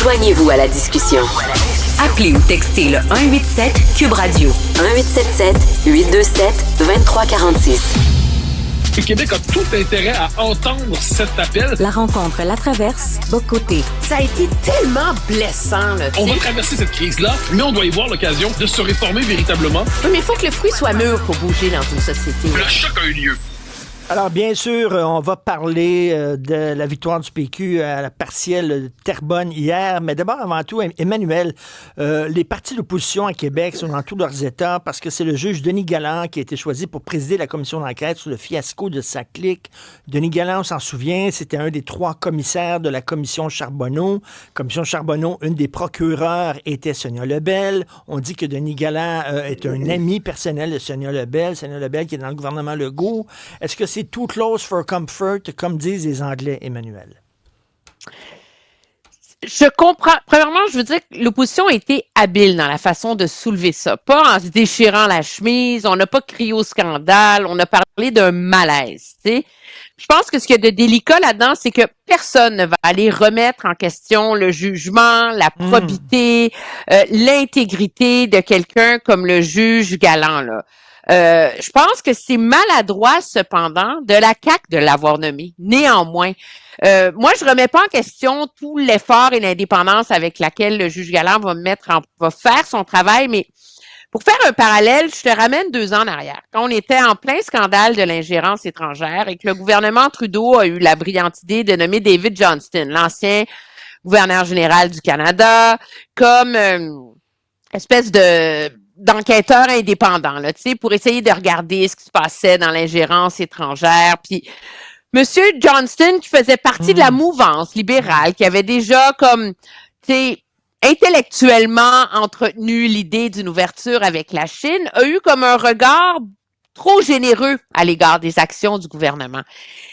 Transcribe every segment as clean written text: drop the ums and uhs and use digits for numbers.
Joignez-vous à la discussion. Appelez ou textez le 187 Cube Radio 1877-827-2346. Le Québec a tout intérêt à entendre cet appel. La rencontre La Traverse, Bocoté. Ça a été tellement blessant, là. On va traverser cette crise-là, mais on doit y voir l'occasion de se réformer véritablement. Oui, mais il faut que le fruit soit mûr pour bouger dans une société. Le choc a eu lieu. Alors, bien sûr, on va parler de la victoire du PQ à la partielle de Terrebonne hier. Mais d'abord, avant tout, Emmanuel, les partis d'opposition à Québec sont dans tous leurs états parce que c'est le juge Denis Galland qui a été choisi pour présider la commission d'enquête sur le fiasco de sa clique. Denis Galland, on s'en souvient, c'était un des 3 commissaires de la commission Charbonneau. Commission Charbonneau, une des procureurs était Sonia Lebel. On dit que Denis Galland est un ami personnel de Sonia Lebel. Sonia Lebel qui est dans le gouvernement Legault. Est-ce que c'est too close for comfort, comme disent les Anglais, Emmanuel? Je comprends. Premièrement, je veux dire que l'opposition a été habile dans la façon de soulever ça. Pas en se déchirant la chemise, on n'a pas crié au scandale, on a parlé d'un malaise, tu sais. Je pense que ce qu'il y a de délicat là-dedans, c'est que personne ne va aller remettre en question le jugement, la probité, l'intégrité de quelqu'un comme le juge Galland, là. Je pense que c'est maladroit, cependant, de la CAQ de l'avoir nommé. Néanmoins, moi, je remets pas en question tout l'effort et l'indépendance avec laquelle le juge Galland va faire son travail, mais pour faire un parallèle, je te ramène 2 ans en arrière. Quand on était en plein scandale de l'ingérence étrangère et que le gouvernement Trudeau a eu la brillante idée de nommer David Johnston, l'ancien gouverneur général du Canada, comme espèce d'enquêteur indépendant, là, tu sais, pour essayer de regarder ce qui se passait dans l'ingérence étrangère. Puis, Monsieur Johnston, qui faisait partie de la mouvance libérale, qui avait déjà comme, tu sais, intellectuellement entretenu l'idée d'une ouverture avec la Chine, a eu comme un regard trop généreux à l'égard des actions du gouvernement.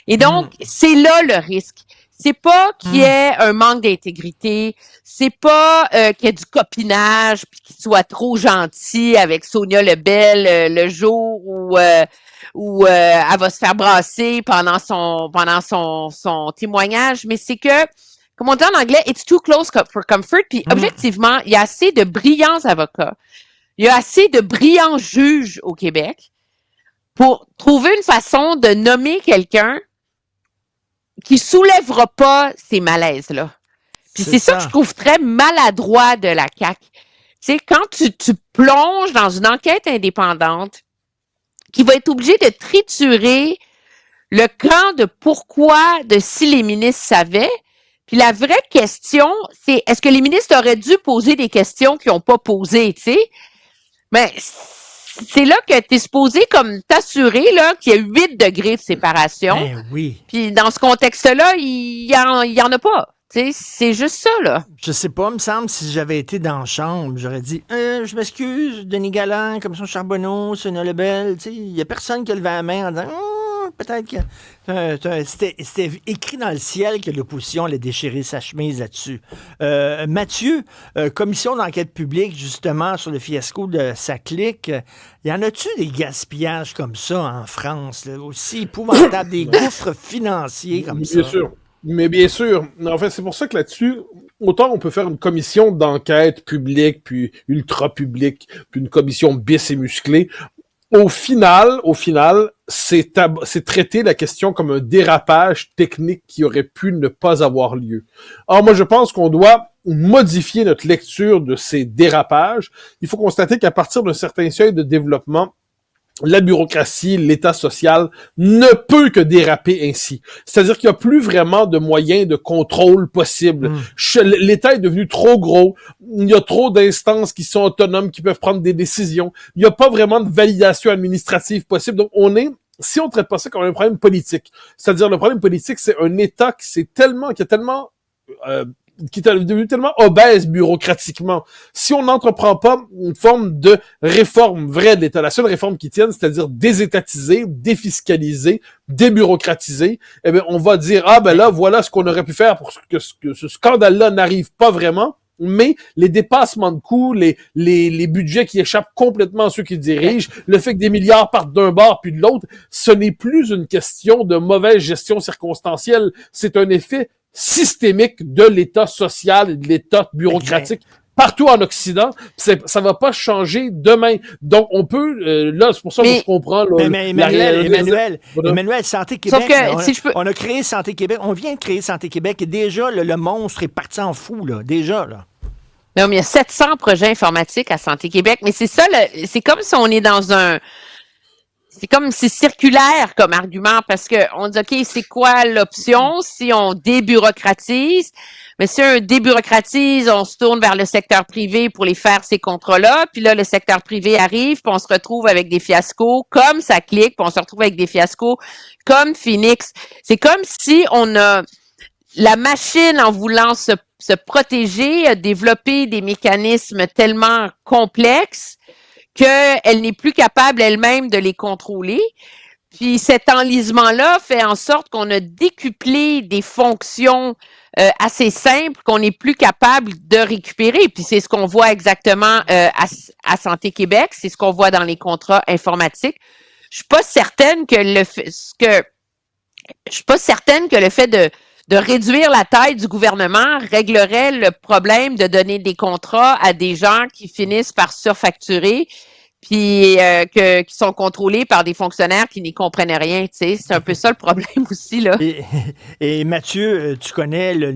Et donc, c'est là le risque. C'est pas qu'il y ait un manque d'intégrité, c'est pas qu'il y ait du copinage puis qu'il soit trop gentil avec Sonia Lebel le jour où elle va se faire brasser pendant son témoignage, mais c'est que, comme on dit en anglais, it's too close for comfort, puis objectivement, il y a assez de brillants avocats, il y a assez de brillants juges au Québec pour trouver une façon de nommer quelqu'un qui soulèvera pas ces malaises-là. Puis c'est ça que je trouve très maladroit de la CAQ. Tu sais, quand tu plonges dans une enquête indépendante qui va être obligée de triturer le camp de pourquoi, de si les ministres savaient, puis la vraie question, c'est est-ce que les ministres auraient dû poser des questions qu'ils n'ont pas posées, tu sais? Mais c'est là que tu es supposé comme t'assurer là qu'il y a 8 degrés de séparation. Ben oui. Puis dans ce contexte-là, il y en a pas. Tu sais, c'est juste ça, là. Je sais pas, il me semble, si j'avais été dans la chambre, j'aurais dit je m'excuse, Denis Galland, Commission Charbonneau, Sonia Lebel. Tu sais, il y a personne qui a levé la main en disant peut-être que c'était écrit dans le ciel que l'opposition allait déchirer sa chemise là-dessus. Mathieu, commission d'enquête publique, justement, sur le fiasco de sa clique, y en a-tu des gaspillages comme ça en France, là, aussi épouvantables, des gouffres financiers comme ça? Bien sûr. Mais bien sûr. En fait, c'est pour ça que là-dessus, autant on peut faire une commission d'enquête publique, puis ultra publique, puis une commission bis et musclée. Au final, c'est traiter la question comme un dérapage technique qui aurait pu ne pas avoir lieu. Alors moi, je pense qu'on doit modifier notre lecture de ces dérapages. Il faut constater qu'à partir d'un certain seuil de développement, la bureaucratie, l'État social ne peut que déraper ainsi. C'est-à-dire qu'il n'y a plus vraiment de moyens de contrôle possible. L'État est devenu trop gros. Il y a trop d'instances qui sont autonomes, qui peuvent prendre des décisions. Il n'y a pas vraiment de validation administrative possible. Donc, si on ne traite pas ça comme un problème politique, c'est-à-dire le problème politique, c'est un État qui est devenu tellement obèse bureaucratiquement. Si on n'entreprend pas une forme de réforme vraie de l'État, la seule réforme qui tienne, c'est-à-dire désétatiser, défiscaliser, débureaucratiser, eh bien, on va dire, là, voilà ce qu'on aurait pu faire pour que ce scandale-là n'arrive pas vraiment. Mais les dépassements de coûts, les budgets qui échappent complètement à ceux qui dirigent, le fait que des milliards partent d'un bord puis de l'autre, ce n'est plus une question de mauvaise gestion circonstancielle, c'est un effet systémique de l'État social et de l'État bureaucratique partout en Occident. Ça va pas changer demain. Donc, on peut... là, c'est pour ça que je comprends... Là, mais Emmanuel, Santé Québec, sauf que, on a créé Santé Québec, on vient de créer Santé Québec, et déjà, le monstre est parti en fou, là, déjà, là. Non, mais il y a 700 projets informatiques à Santé Québec, mais c'est ça, c'est comme si on est dans c'est comme c'est circulaire comme argument parce que on dit OK, c'est quoi l'option si on débureaucratise? Mais si on débureaucratise, on se tourne vers le secteur privé pour les faire ces contrats-là, puis là le secteur privé arrive, puis on se retrouve avec des fiascos comme ça clique, puis on se retrouve avec des fiascos comme Phoenix. C'est comme si on a la machine en voulant se protéger a développé des mécanismes tellement complexes qu'elle n'est plus capable elle-même de les contrôler. Puis cet enlisement-là fait en sorte qu'on a décuplé des fonctions assez simples qu'on n'est plus capable de récupérer. Puis c'est ce qu'on voit exactement à Santé Québec, c'est ce qu'on voit dans les contrats informatiques. Je suis pas certaine que le fait de réduire la taille du gouvernement réglerait le problème de donner des contrats à des gens qui finissent par surfacturer puis qui sont contrôlés par des fonctionnaires qui n'y comprennent rien, tu sais. C'est un peu ça le problème aussi, là. Et Mathieu, tu connais le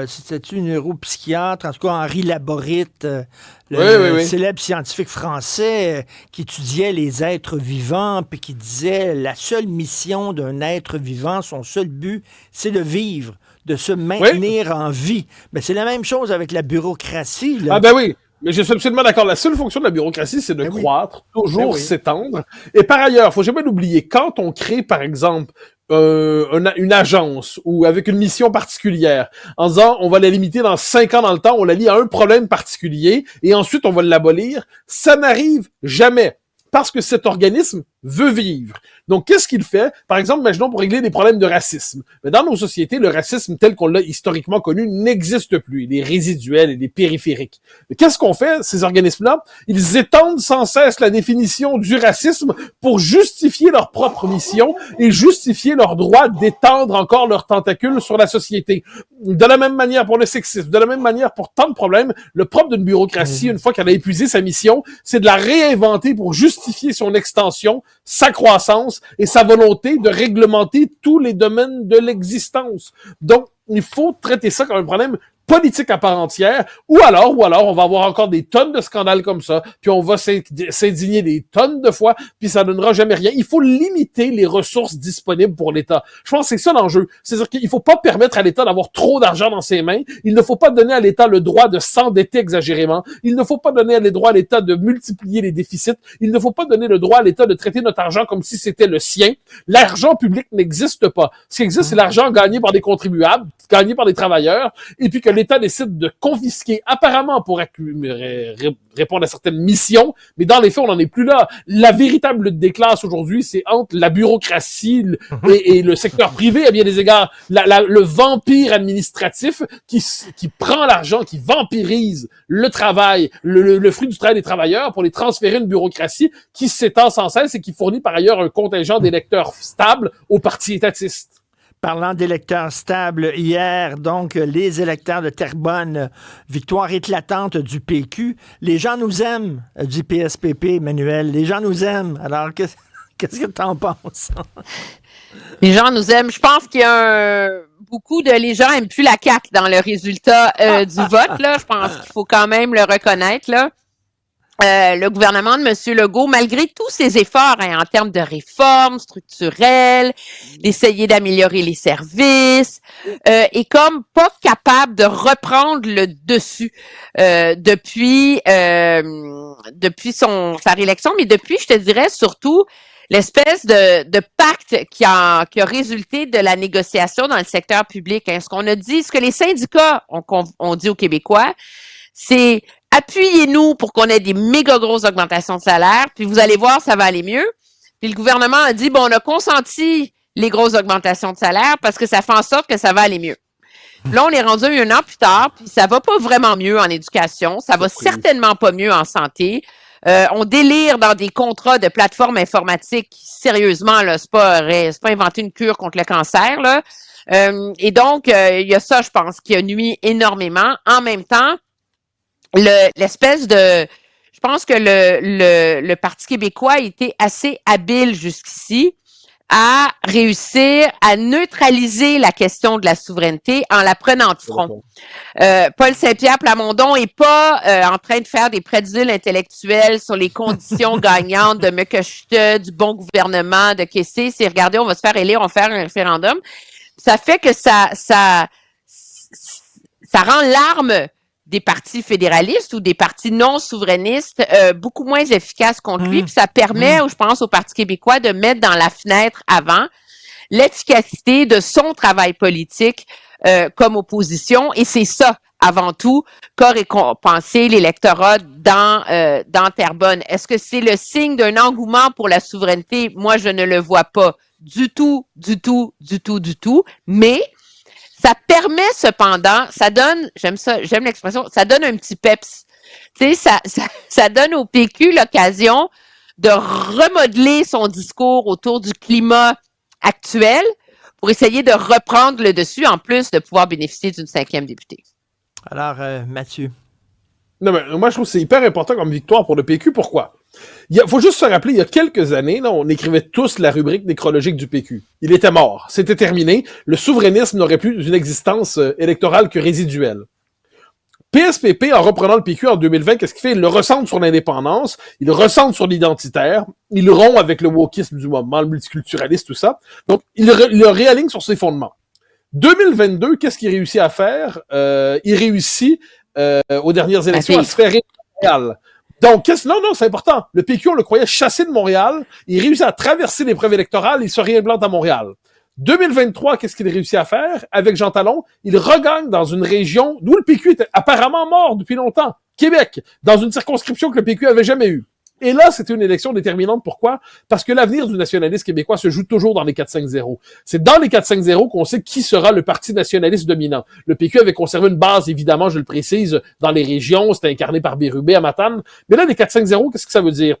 c'était-tu neuropsychiatre, en tout cas Henri Laborit, le célèbre scientifique français qui étudiait les êtres vivants, puis qui disait la seule mission d'un être vivant, son seul but, c'est de vivre, de se maintenir en vie. Mais c'est la même chose avec la bureaucratie, là. Ah ben oui! Mais je suis absolument d'accord. La seule fonction de la bureaucratie, c'est de croître, toujours s'étendre. Et par ailleurs, faut jamais l'oublier, quand on crée, par exemple, une agence ou avec une mission particulière, en disant on va la limiter dans 5 ans dans le temps, on la lie à un problème particulier et ensuite on va l'abolir, ça n'arrive jamais. Parce que cet organisme veut vivre. Donc, qu'est-ce qu'il fait? Par exemple, imaginons pour régler des problèmes de racisme. Mais dans nos sociétés, le racisme tel qu'on l'a historiquement connu n'existe plus. Il est résiduel, il est périphérique. Mais qu'est-ce qu'on fait, ces organismes-là? Ils étendent sans cesse la définition du racisme pour justifier leur propre mission et justifier leur droit d'étendre encore leurs tentacules sur la société. De la même manière pour le sexisme, de la même manière pour tant de problèmes, le propre d'une bureaucratie, une fois qu'elle a épuisé sa mission, c'est de la réinventer pour justifier son extension, sa croissance et sa volonté de réglementer tous les domaines de l'existence. Donc, il faut traiter ça comme un problème politique à part entière, ou alors on va avoir encore des tonnes de scandales comme ça, puis on va s'indigner des tonnes de fois, puis ça donnera jamais rien. Il faut limiter les ressources disponibles pour l'État. Je pense que c'est ça l'enjeu. C'est-à-dire qu'il faut pas permettre à l'État d'avoir trop d'argent dans ses mains. Il ne faut pas donner à l'État le droit de s'endetter exagérément. Il ne faut pas donner le droit à l'État de multiplier les déficits. Il ne faut pas donner le droit à l'État de traiter notre argent comme si c'était le sien. L'argent public n'existe pas. Ce qui existe, c'est l'argent gagné par des contribuables, gagné par des travailleurs, et puis que l'État décide de confisquer, apparemment pour répondre à certaines missions, mais dans les faits, on n'en est plus là. La véritable lutte des classes aujourd'hui, c'est entre la bureaucratie et le secteur privé, à bien des égards. Le vampire administratif qui prend l'argent, qui vampirise le travail, le fruit du travail des travailleurs pour les transférer à une bureaucratie qui s'étend sans cesse et qui fournit par ailleurs un contingent d'électeurs stables au parti étatiste. Parlant d'électeurs stables, hier, donc, les électeurs de Terrebonne, victoire éclatante du PQ. Les gens nous aiment, du PSPP, Emmanuel. Les gens nous aiment. Alors, qu'est-ce que tu en penses? Les gens nous aiment. Je pense qu'il y a beaucoup de... Les gens n'aiment plus la CAQ dans le résultat du vote, là. Je pense qu'il faut quand même le reconnaître, là. Le gouvernement de M. Legault, malgré tous ses efforts en termes de réformes structurelles, d'essayer d'améliorer les services, est comme pas capable de reprendre le dessus depuis sa réélection, mais depuis, je te dirais, surtout l'espèce de pacte qui a résulté de la négociation dans le secteur public. Hein. Ce qu'on a dit, ce que les syndicats ont dit aux Québécois, c'est appuyez-nous pour qu'on ait des méga grosses augmentations de salaire, puis vous allez voir, ça va aller mieux. Puis le gouvernement a dit, on a consenti les grosses augmentations de salaire parce que ça fait en sorte que ça va aller mieux. Là, on est rendu 1 an plus tard, puis ça va pas vraiment mieux en éducation, ça va certainement pas mieux en santé. On délire dans des contrats de plateformes informatiques. Sérieusement, là, c'est pas inventer une cure contre le cancer, là. Et donc, il y a ça, je pense, qui a nuit énormément. En même temps, l'espèce de... Je pense que le Parti québécois a été assez habile jusqu'ici à réussir à neutraliser la question de la souveraineté en la prenant de front. Paul Saint-Pierre Plamondon est pas en train de faire des prédictions intellectuelles sur les conditions gagnantes de Mekoshte, du bon gouvernement, de Kessé. C'est, regardez, on va se faire élire, on va faire un référendum. Ça fait que ça rend l'arme des partis fédéralistes ou des partis non souverainistes beaucoup moins efficaces contre lui. Puis ça permet, je pense, au Parti québécois de mettre dans la fenêtre avant l'efficacité de son travail politique comme opposition. Et c'est ça, avant tout, qu'a récompensé l'électorat dans Terrebonne. Est-ce que c'est le signe d'un engouement pour la souveraineté? Moi, je ne le vois pas du tout. Mais ça permet cependant, ça donne, j'aime l'expression, ça donne un petit peps. Tu sais, ça donne au PQ l'occasion de remodeler son discours autour du climat actuel pour essayer de reprendre le dessus, en plus de pouvoir bénéficier d'une 5e députée. Alors, Mathieu. Non, mais moi, je trouve que c'est hyper important comme victoire pour le PQ. Pourquoi? Il faut juste se rappeler, il y a quelques années, là, on écrivait tous la rubrique nécrologique du PQ. Il était mort. C'était terminé. Le souverainisme n'aurait plus une existence électorale que résiduelle. PSPP, en reprenant le PQ en 2020, qu'est-ce qu'il fait? Il le recentre sur l'indépendance, il le recentre sur l'identitaire, il rompt avec le wokisme du moment, le multiculturalisme, tout ça. Donc, il le réaligne sur ses fondements. 2022, qu'est-ce qu'il réussit à faire? Il réussit, aux dernières élections, à se faire élire à Montréal. Donc, non, c'est important. Le PQ, on le croyait chassé de Montréal. Il réussit à traverser l'épreuve électorale. Il se réimplante à Montréal. 2023, qu'est-ce qu'il réussit à faire? Avec Jean Talon, il regagne dans une région d'où le PQ était apparemment mort depuis longtemps. Québec, dans une circonscription que le PQ avait jamais eue. Et là, c'était une élection déterminante. Pourquoi? Parce que l'avenir du nationalisme québécois se joue toujours dans les 4-5-0. C'est dans les 4-5-0 qu'on sait qui sera le parti nationaliste dominant. Le PQ avait conservé une base, évidemment, je le précise, dans les régions. C'était incarné par Bérubé à Matane. Mais là, les 4-5-0, qu'est-ce que ça veut dire?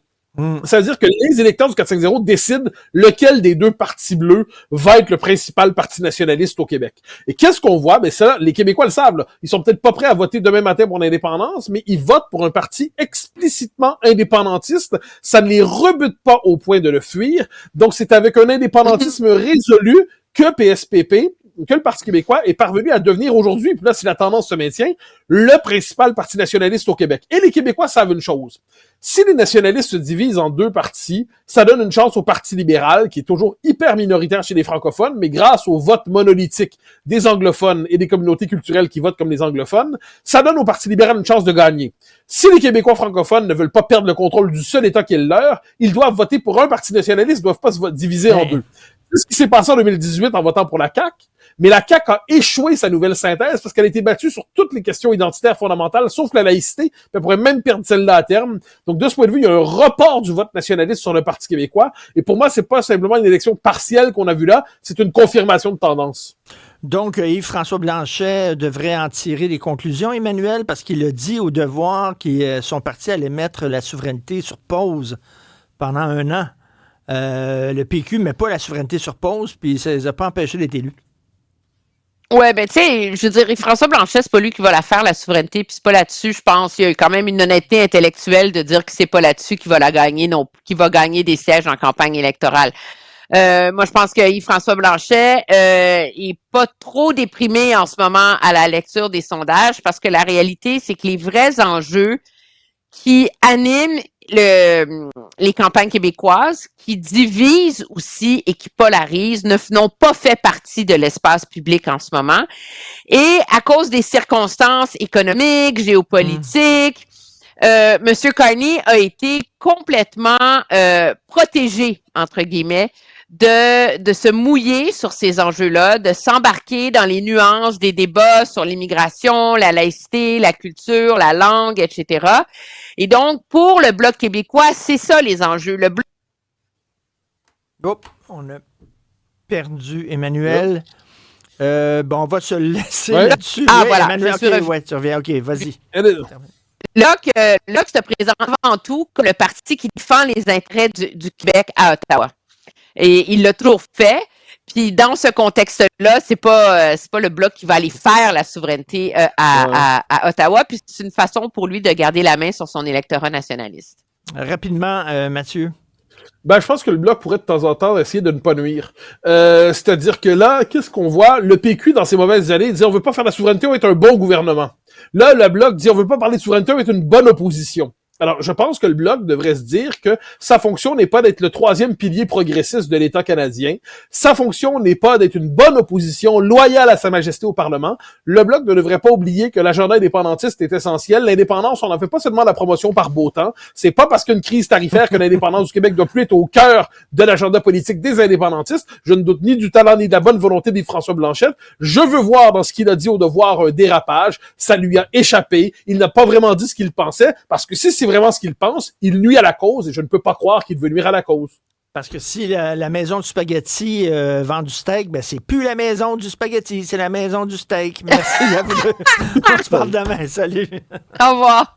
Ça veut dire que les électeurs du 4-5-0 décident lequel des deux partis bleus va être le principal parti nationaliste au Québec. Et qu'est-ce qu'on voit? Ben ça, les Québécois le savent. Là. Ils sont peut-être pas prêts à voter demain matin pour l'indépendance, mais ils votent pour un parti explicitement indépendantiste. Ça ne les rebute pas au point de le fuir. Donc, c'est avec un indépendantisme résolu que PSPP, que le Parti québécois est parvenu à devenir aujourd'hui, puis là, si la tendance se maintient, le principal parti nationaliste au Québec. Et les Québécois savent une chose. Si les nationalistes se divisent en deux partis, ça donne une chance au Parti libéral, qui est toujours hyper minoritaire chez les francophones, mais grâce au vote monolithique des anglophones et des communautés culturelles qui votent comme les anglophones, ça donne au Parti libéral une chance de gagner. Si les Québécois francophones ne veulent pas perdre le contrôle du seul État qui est le leur, ils doivent voter pour un parti nationaliste, ils ne doivent pas se diviser en deux. C'est ce qui s'est passé en 2018 en votant pour la CAQ. Mais la CAQ a échoué sa nouvelle synthèse parce qu'elle a été battue sur toutes les questions identitaires fondamentales, sauf la laïcité, puis elle pourrait même perdre celle-là à terme. Donc, de ce point de vue, il y a un report du vote nationaliste sur le Parti québécois. Et pour moi, c'est pas simplement une élection partielle qu'on a vue là, c'est une confirmation de tendance. Donc, Yves-François Blanchet devrait en tirer des conclusions, Emmanuel, parce qu'il a dit au Devoir que son parti allait mettre la souveraineté sur pause pendant 1 an. Le PQ ne met pas la souveraineté sur pause, puis ça ne les a pas empêchés d'être élus. Ouais, ben tu sais, je veux dire, François Blanchet, c'est pas lui qui va la faire, la souveraineté, puis c'est pas là-dessus, je pense. Il y a quand même une honnêteté intellectuelle de dire que c'est pas là-dessus qu'il va la gagner, non, qu'il va gagner des sièges en campagne électorale. Moi, je pense que Yves-François Blanchet est pas trop déprimé en ce moment à la lecture des sondages, parce que la réalité, c'est que les vrais enjeux qui animent les campagnes québécoises, qui divisent aussi et qui polarisent, n'ont pas fait partie de l'espace public en ce moment. Et à cause des circonstances économiques, géopolitiques, M. Carney a été complètement protégé, entre guillemets, de se mouiller sur ces enjeux-là, de s'embarquer dans les nuances des débats sur l'immigration, la laïcité, la culture, la langue, etc. Et donc, pour le Bloc québécois, c'est ça les enjeux. Le Bloc... Oups, on a perdu Emmanuel. Bon, on va se laisser là-dessus. Ah, oui, voilà. Emmanuel, tu reviens. OK, vas-y. Bloc se présente avant tout comme le parti qui défend les intérêts du Québec à Ottawa. Et il l'a toujours fait. Puis dans ce contexte-là, c'est pas le Bloc qui va aller faire la souveraineté à Ottawa, puis c'est une façon pour lui de garder la main sur son électorat nationaliste. Rapidement, Mathieu. Ben, je pense que le Bloc pourrait de temps en temps essayer de ne pas nuire. C'est-à-dire que là, qu'est-ce qu'on voit? Le PQ, dans ses mauvaises années, dit on veut pas faire la souveraineté, on va être un bon gouvernement. Là, le Bloc dit on veut pas parler de souveraineté, on va être une bonne opposition. Alors, je pense que le Bloc devrait se dire que sa fonction n'est pas d'être le troisième pilier progressiste de l'État canadien. Sa fonction n'est pas d'être une bonne opposition loyale à Sa Majesté au Parlement. Le Bloc ne devrait pas oublier que l'agenda indépendantiste est essentiel. L'indépendance, on n'en fait pas seulement la promotion par beau temps. C'est pas parce qu'une crise tarifaire que l'indépendance du Québec doit plus être au cœur de l'agenda politique des indépendantistes. Je ne doute ni du talent ni de la bonne volonté des François Blanchette. Je veux voir dans ce qu'il a dit au Devoir un dérapage. Ça lui a échappé. Il n'a pas vraiment dit ce qu'il pensait parce que si c'est vraiment ce qu'il pense, il nuit à la cause et je ne peux pas croire qu'il veut nuire à la cause. Parce que si la maison du spaghetti vend du steak, ben c'est plus la maison du spaghetti, c'est la maison du steak. Merci à vous deux. On se parle demain. Salut. Au revoir.